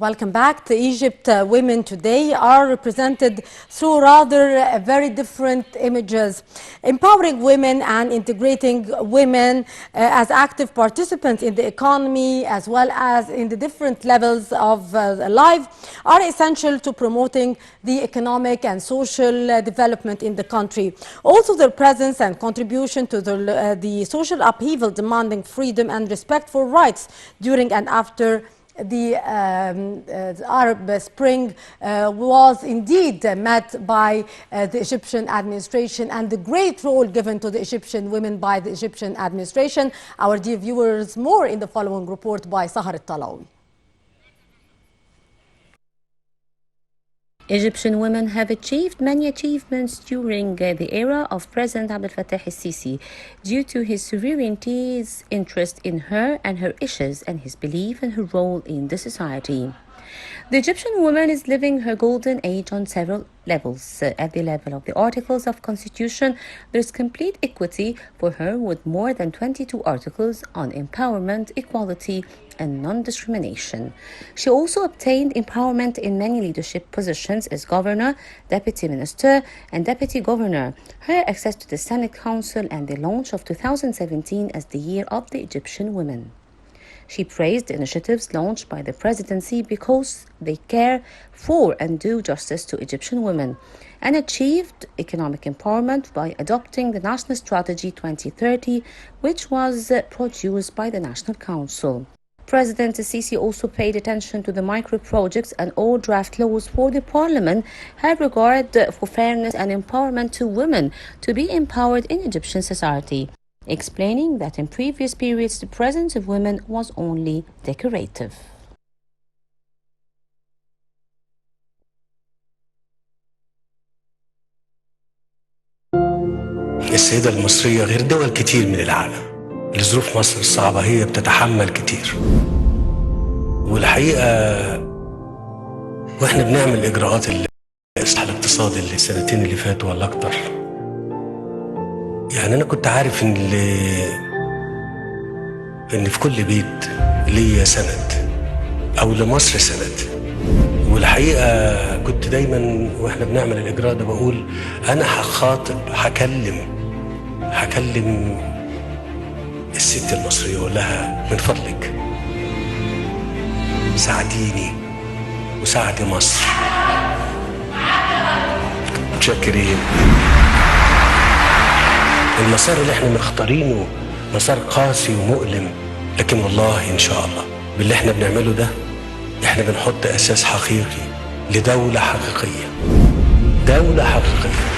Welcome back. The Egypt women today are represented through rather very different images, empowering women and integrating women as active participants in the economy as well as in the different levels of life are essential to promoting the economic and social development in the country. Also, their presence and contribution to the social upheaval demanding freedom and respect for rights during and after the Arab Spring was indeed met by the Egyptian administration and the great role given to the Egyptian women by the Egyptian administration. Our dear viewers, more in the following report by Sahar Al-Talawi. Egyptian women have achieved many achievements during the era of President Abdel Fattah el-Sisi due to his sovereignty's interest in her and her issues and his belief in her role in the society. The Egyptian woman is living her golden age on several levels. At the level of the articles of constitution, there is complete equity for her with more than 22 articles on empowerment, equality, and non-discrimination. She also obtained empowerment in many leadership positions as governor, deputy minister, and deputy governor. Her access to the Senate Council and the launch of 2017 as the Year of the Egyptian Women. She praised the initiatives launched by the presidency because they care for and do justice to Egyptian women, and achieved economic empowerment by adopting the National Strategy 2030, which was produced by the National Council. President Sisi also paid attention to the micro-projects and all draft laws for the parliament had regard for fairness and empowerment to women to be empowered in Egyptian society, explaining that in previous periods the presence of women was only decorative. السيدة المصرية غير دول كتير من العالم. لظروف مصر الصعبة هي بتتحمل كتير. والحقيقة واحنا بنعمل إجراءات الإصلاح الاقتصادي السنتين اللي فاتوا ولا أكتر، يعني أنا كنت عارف إن في كل بيت ليا سند أو لمصر سند. والحقيقة كنت دايما واحنا بنعمل الإجراء ده بقول أنا هكلم الست المصرية وأقول لها من فضلك ساعديني وساعدي مصر. متشكرين. المسار اللي احنا مختارينه مسار قاسي ومؤلم، لكن والله إن شاء الله باللي احنا بنعمله ده احنا بنحط أساس حقيقي لدولة حقيقية. دولة حقيقية.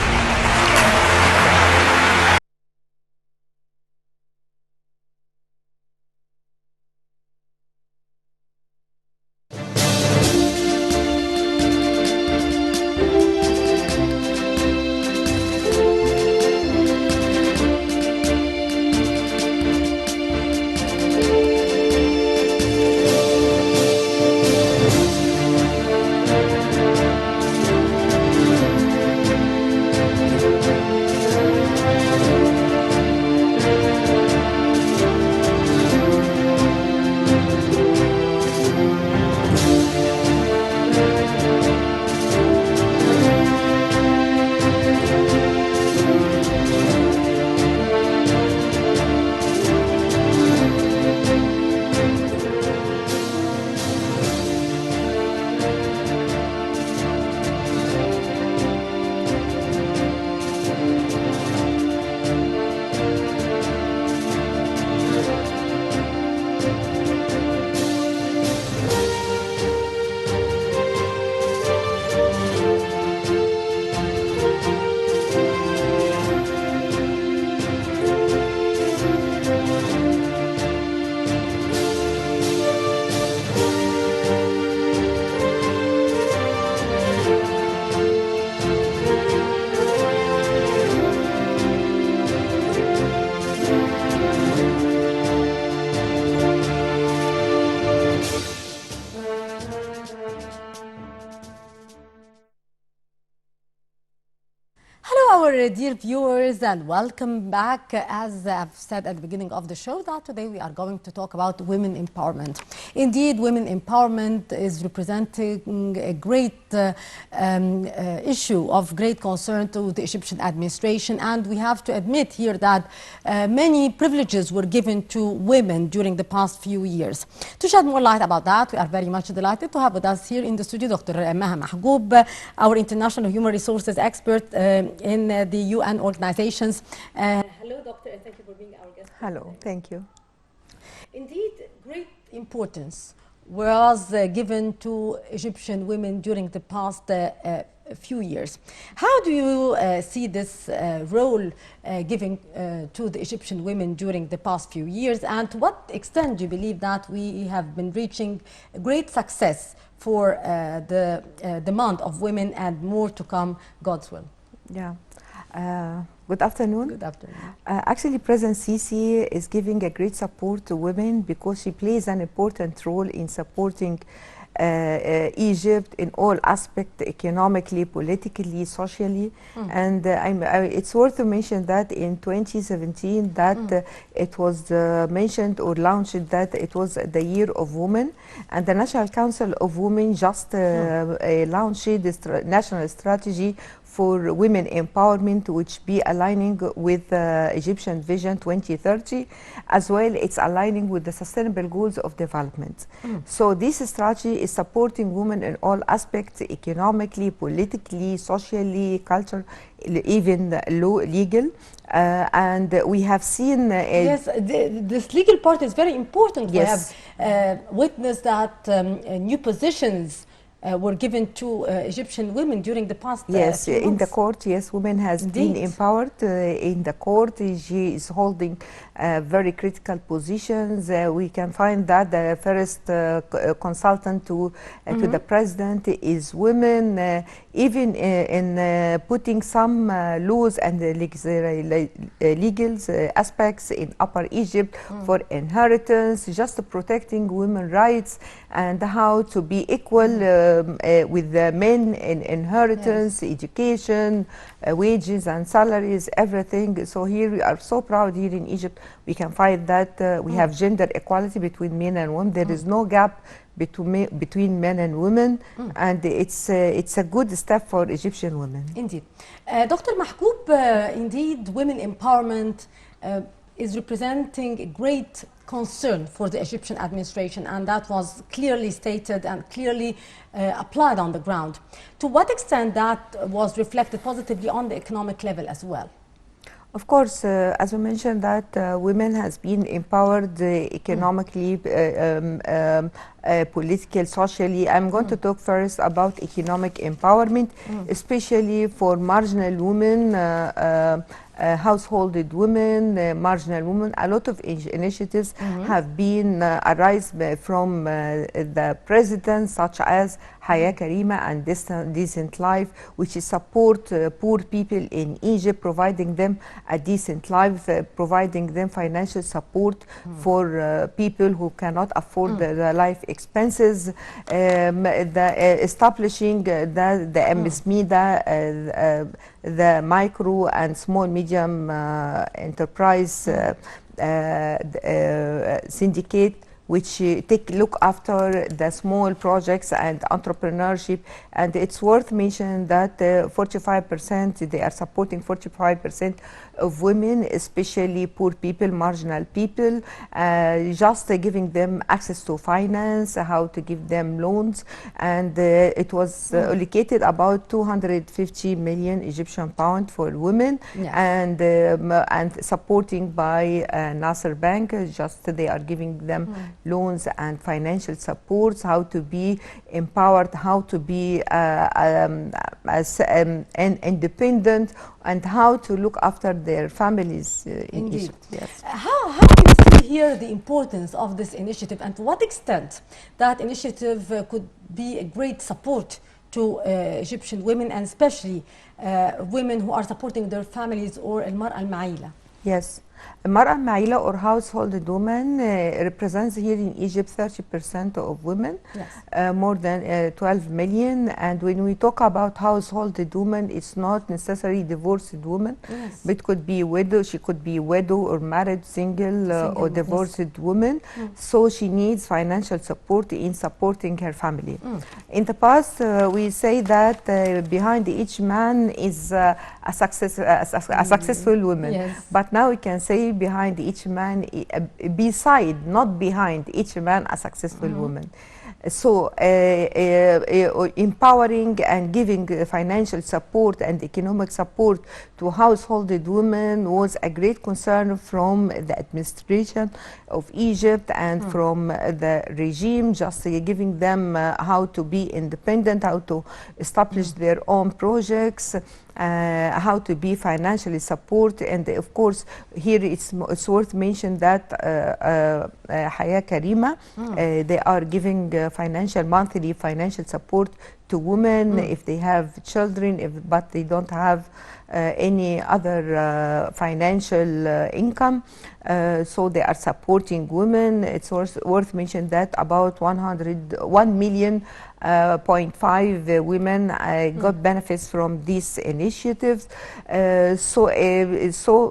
dear viewers, and welcome back. As I've said at the beginning of the show, that today we are going to talk about women empowerment. Indeed, women empowerment is representing a great issue of great concern to the Egyptian administration, and we have to admit here that many privileges were given to women during the past few years. To shed more light about that, we are very much delighted to have with us here in the studio Dr. Maha Mahgoub, our international human resources expert in the UN organizations. Hello, Doctor, and thank you for being our guest. Hello, thank you. Indeed, great importance was given to Egyptian women during the past few years. How do you see this role given to the Egyptian women during the past few years, and to what extent do you believe that we have been reaching great success for the demand of women and more to come, God's will? Yeah. Good afternoon. Good afternoon. Actually, President Sisi is giving a great support to women because she plays an important role in supporting Egypt in all aspects, economically, politically, socially. And it's worth to mention that in 2017 that it was mentioned or launched that it was the year of women, and the National Council of Women just launched this national strategy for women empowerment, which be aligning with Egyptian Vision 2030, as well it's aligning with the sustainable goals of development. So this strategy is supporting women in all aspects, economically, politically, socially, culture, even legal. And we have seen yes, this legal part is very important. Yes. We have witnessed that new positions were given to Egyptian women during the past yes, few in months. the court, yes, women has Indeed. been empowered in the court. She is holding very critical positions. We can find that the first consultant to the president is women. Even in putting some laws and legal aspects in Upper Egypt for inheritance, just protecting women's rights and how to be equal with the men in inheritance, education, wages and salaries, everything. So here we are so proud here in Egypt. We can find that we have gender equality between men and women. There is no gap between men and women, and it's a good step for Egyptian women. Indeed. Dr. Mahgoub, indeed, women empowerment is representing a great concern for the Egyptian administration, and that was clearly stated and clearly applied on the ground. To what extent that was reflected positively on the economic level as well? Of course, as we mentioned, that women has been empowered economically, politically, socially. I'm going to talk first about economic empowerment, especially for marginal women, household women, marginal women. A lot of initiatives have been arise from the president, such as Haya Karima and Decent Life, which is support poor people in Egypt, providing them a decent life, providing them financial support for people who cannot afford the life expenses, establishing the MSME, the micro and small medium enterprise syndicate, which look after the small projects and entrepreneurship. And it's worth mentioning that 45%, they are supporting 45% of women, especially poor people, marginal people, just giving them access to finance, how to give them loans. And it was allocated about 250 million Egyptian pound for women, and supporting by Nasser Bank, just they are giving them loans and financial supports, how to be empowered, how to be independent, and how to look after their families in Egypt. Yes. How do you see here the importance of this initiative, and to what extent that initiative could be a great support to Egyptian women, and especially women who are supporting their families, or al-mar'a al-ma'ila? Yes. المرأة المعيلة or household woman represents here in Egypt 30% of women, Yes. more than 12 million. And when we talk about household woman, it's not necessarily divorced woman. Yes. But it could be widow, she could be widow or married, single, or yes. divorced woman. So she needs financial support in supporting her family. In the past, we say that behind each man is a successful woman. Yes. But now we can say behind each man, beside, not behind each man, a successful woman. So empowering and giving financial support and economic support to household women was a great concern from the administration of Egypt and from the regime, just giving them how to be independent, how to establish their own projects, how to be financially supported. And of course here it's worth mentioning that Haya Karima, they are giving monthly financial support to women if they have children, but they don't have any other financial income. So they are supporting women. It's worth mentioning that about 1.5 million women got benefits from these initiatives. So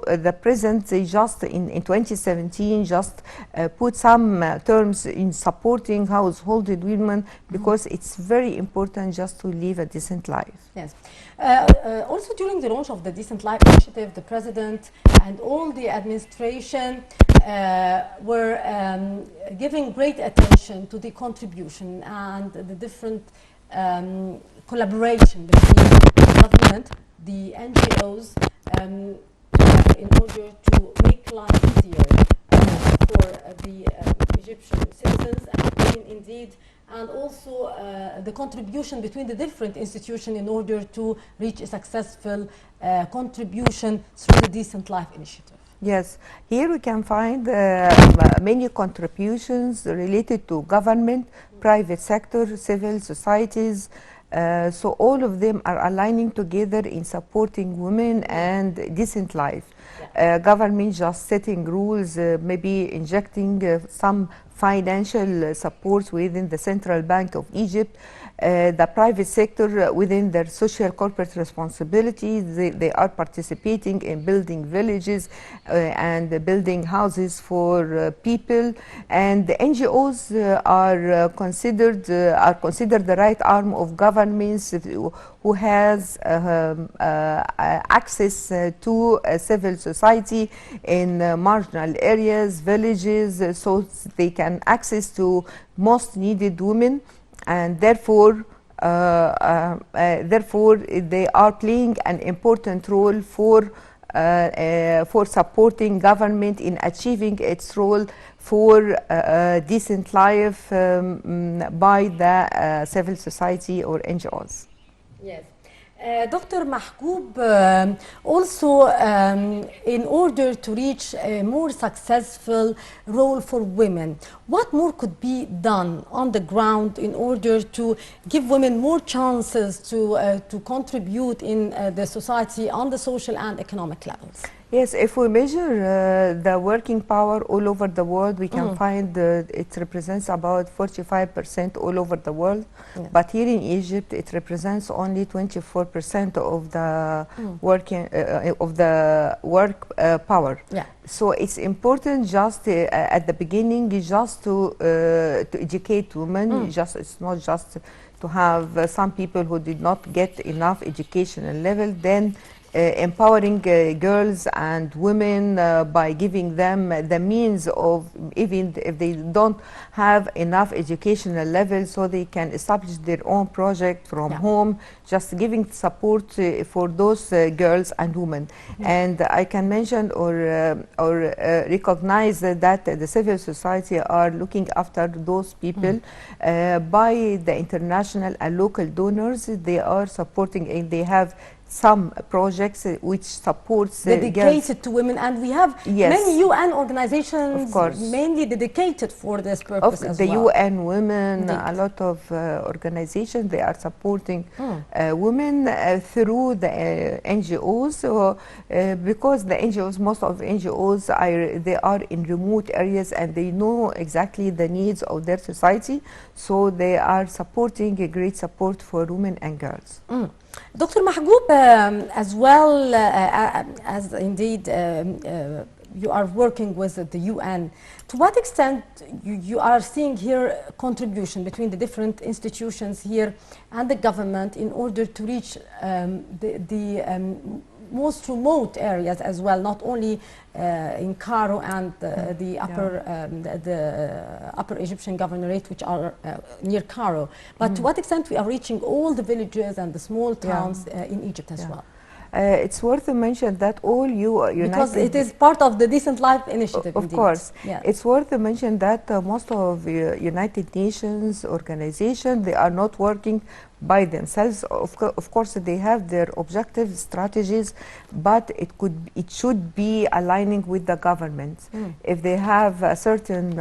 the president just in 2017 just put some terms in supporting household women because it's very important just to live a decent life. Yes. Also during the launch of the Decent Life Initiative, the president and all the administration were giving great attention to the contribution and the different collaboration between the government, the NGOs, in order to make life easier for the Egyptian citizens and women indeed, and also the contribution between the different institutions in order to reach a successful contribution through the Decent Life Initiative. Yes, here we can find many contributions related to government, private sector, civil societies. So all of them are aligning together in supporting women and decent life. Government just setting rules, maybe injecting some financial support within the Central Bank of Egypt. The private sector within their social corporate responsibilities, they are participating in building villages and building houses for people, and the NGOs are considered the right arm of governments who has access to civil society in marginal areas, villages, so they can access to most needed women. And therefore they are playing an important role for supporting government in achieving its role for decent life by the civil society or NGOs. Yes. Dr. Mahgoub, also in order to reach a more successful role for women, what more could be done on the ground in order to give women more chances to contribute in the society on the social and economic levels? Yes, if we measure the working power all over the world, we can find it represents about 45% all over the world. Yeah. But here in Egypt, it represents only 24% of the work power. Yeah. So it's important just at the beginning, just to educate women. It's not just to have some people who did not get enough educational level, then empowering girls and women by giving them the means of, even if they don't have enough educational level, so they can establish their own project from home, just giving support for those girls and women. And I can mention or recognize that the civil society are looking after those people by the international and local donors. They are supporting, and they have some projects which supports girls. Dedicated to women, and we have Yes. many UN organizations Of course. mainly dedicated for this purpose as The well. UN Women, Indeed. a lot of organizations, they are supporting women through the NGOs, because the NGOs, most of NGOs, they are in remote areas and they know exactly the needs of their society, so they are supporting a great support for women and girls. Dr. Mahgoub, as well as indeed you are working with the UN, to what extent you are seeing here contribution between the different institutions here and the government in order to reach the most remote areas as well, not only in Cairo and the upper Egyptian governorate, which are near Cairo, but to what extent we are reaching all the villages and the small towns in Egypt as well? It's worth to mention that all United... Because it is part of the Decent Life Initiative, Of indeed. course. Yeah. It's worth to mention that most of United Nations organizations, they are not working by themselves. Of course, they have their objective strategies, but it should be aligning with the government. If they have a certain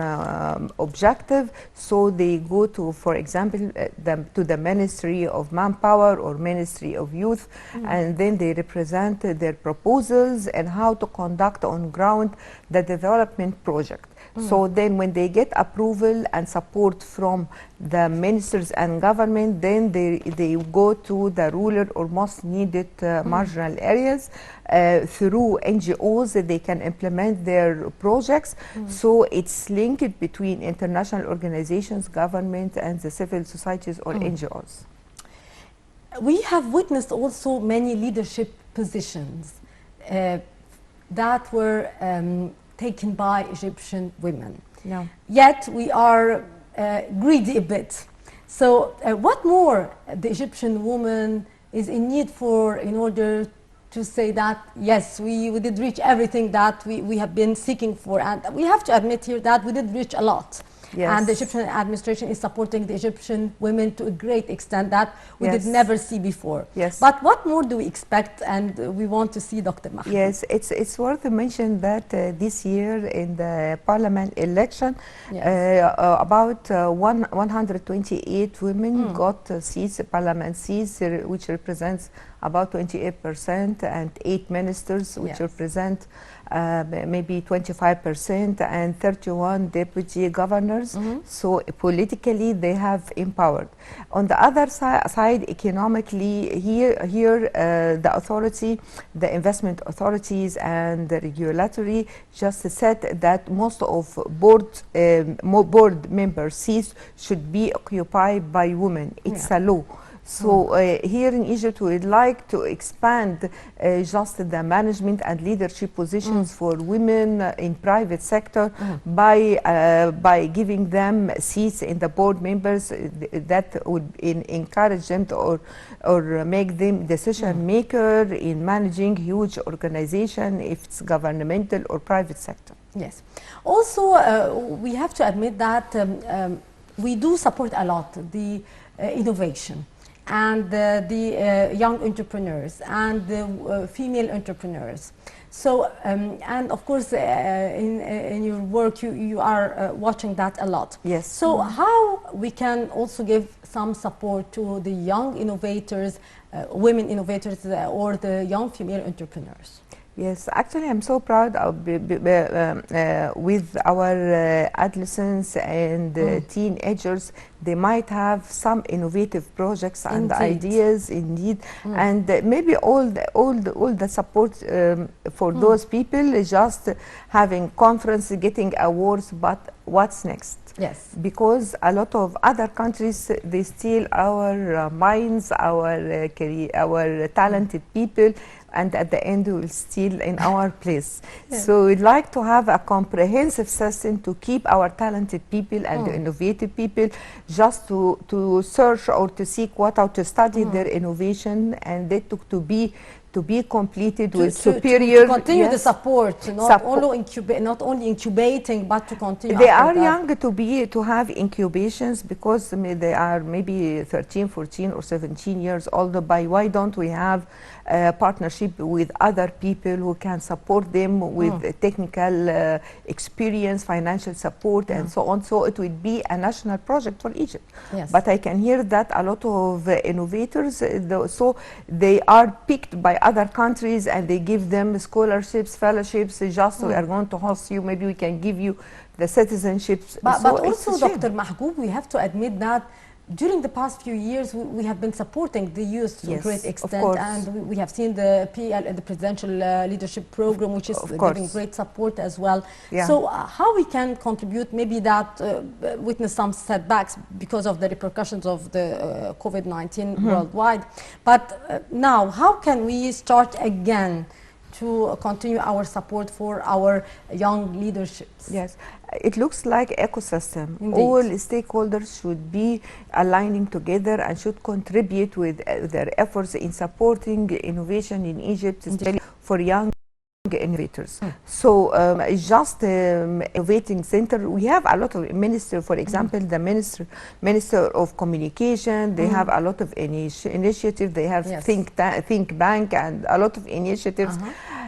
objective, so they go to, for example, to the Ministry of Manpower or Ministry of Youth, and then they represent their proposals and how to conduct on ground the development project. So then when they get approval and support from the ministers and government, then they go to the rural or most needed marginal areas through NGOs that they can implement their projects. So it's linked between international organizations, government, and the civil societies or NGOs. We have witnessed also many leadership positions that were taken by Egyptian women. Yeah. Yet we are greedy a bit. So what more the Egyptian woman is in need for in order to say that, yes, we did reach everything that we have been seeking for. And we have to admit here that we did reach a lot. Yes. And the Egyptian administration is supporting the Egyptian women to a great extent that we did Yes. never see before. Yes. But what more do we expect, and we want to see, Dr. Mahmoud? Yes, it's worth to mention that this year in the parliament election, about 128 women got seats, parliament seats, which represents about 28%, and 8 ministers, which represent maybe 25%, and 31 deputy governors. So politically they have empowered. On the other side, economically, here the authority, the investment authorities and the regulatory just said that most of board member seats should be occupied by women. It's a law. So here in Egypt, we'd like to expand just the management and leadership positions for women in private sector by giving them seats in the board members that would encourage them to, or make them decision maker in managing huge organization, if it's governmental or private sector. Yes. Also, we have to admit that we do support a lot the innovation and the young entrepreneurs and the female entrepreneurs. So, and of course, in your work, you are watching that a lot. Yes. So, how we can also give some support to the young innovators, women innovators, or the young female entrepreneurs? Yes, actually, I'm so proud of with our adolescents and teenagers. They might have some innovative projects and ideas, indeed, and maybe all the support for those people is just having conference, getting awards. But what's next? Yes, because a lot of other countries, they steal our minds, our our talented people, and at the end we will steal in our place. So we'd like to have a comprehensive system to keep our talented people and the innovative people, just to search or to seek what out to study their innovation, and they to be completed with superior. To continue the support, not only incubating, but to continue. They are young to have incubations because they are maybe 13, 14, or 17 years old. Why don't we have partnership with other people who can support them with technical experience, financial support, and so on. So it will be a national project for Egypt. Yes. But I can hear that a lot of innovators, so they are picked by other countries and they give them scholarships, fellowships, just we are going to host you, maybe we can give you the citizenships. But So it's also, a shame. Dr. Mahgoub, we have to admit that during the past few years, we have been supporting the youth to a Yes, great of extent, course. and we have seen the PL, the Presidential Leadership Program, which is Of giving course. great support as well. Yeah. So how we can contribute, maybe that witness some setbacks because of the repercussions of the COVID-19 worldwide, but now how can we start again to continue our support for our young leaderships? Yes, it looks like ecosystem. Indeed. All stakeholders should be aligning together and should contribute with their efforts in supporting innovation in Egypt, especially for young innovators. So just innovating center, we have a lot of ministers, for example, the minister of communication, they have a lot of initiatives, they have Yes. think bank and a lot of initiatives.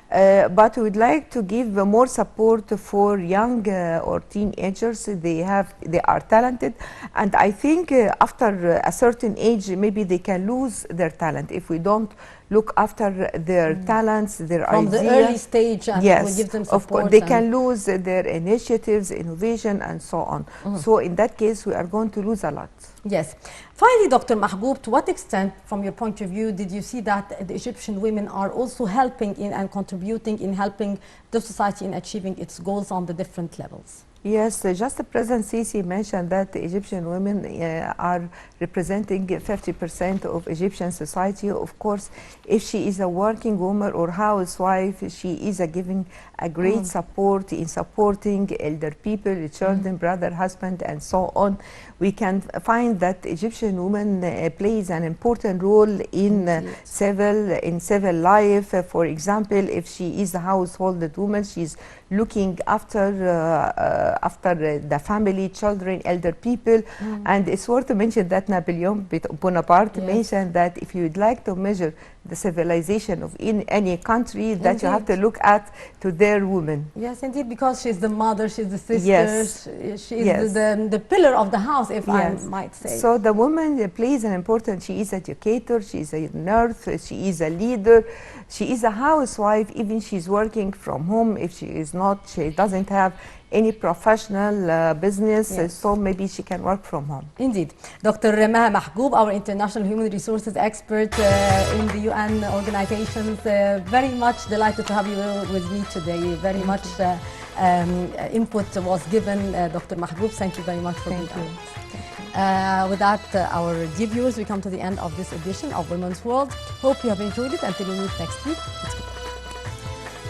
But we would like to give more support for young or teenagers. They are talented, and I think after a certain age, maybe they can lose their talent if we don't look after their talents, their From ideas. the early stage, and Yes, we give them of support. course, they and- can lose their initiatives, innovation, and so on. So in that case, we are going to lose a lot. Yes. Finally, Dr. Mahgoub, to what extent, from your point of view, did you see that the Egyptian women are also helping in and contributing in helping the society in achieving its goals on the different levels? Yes, just President Sisi mentioned that the Egyptian women are representing 50% of Egyptian society. Of course, if she is a working woman or housewife, she is giving a great support in supporting elder people, children, brother, husband, and so on. We can find that Egyptian woman plays an important role in civil life. For example, if she is a household woman, she's looking after the family, children, elder people. And it's worth to mention that Napoleon Bonaparte mentioned that if you would like to measure the civilization of any country, that you have to look at to their women. Yes, indeed, because she's the mother, she's the sister, Yes. she is Yes. the pillar of the house, if Yes. I might say. So the woman plays an important, she is an educator, she is a nurse, she is a leader, she is a housewife, even she's working from home. If she is not, she doesn't have any professional business, Yes. so maybe she can work from home. Indeed. Dr. Maha Mahgoub, our international human resources expert in the UN organizations, very much delighted to have you with me today. Very much input was given. Dr. Mahgoub, thank you very much for being Thank you. on. With that, our dear viewers, we come to the end of this edition of Women's World. Hope you have enjoyed it. Until we meet next week, it's goodbye.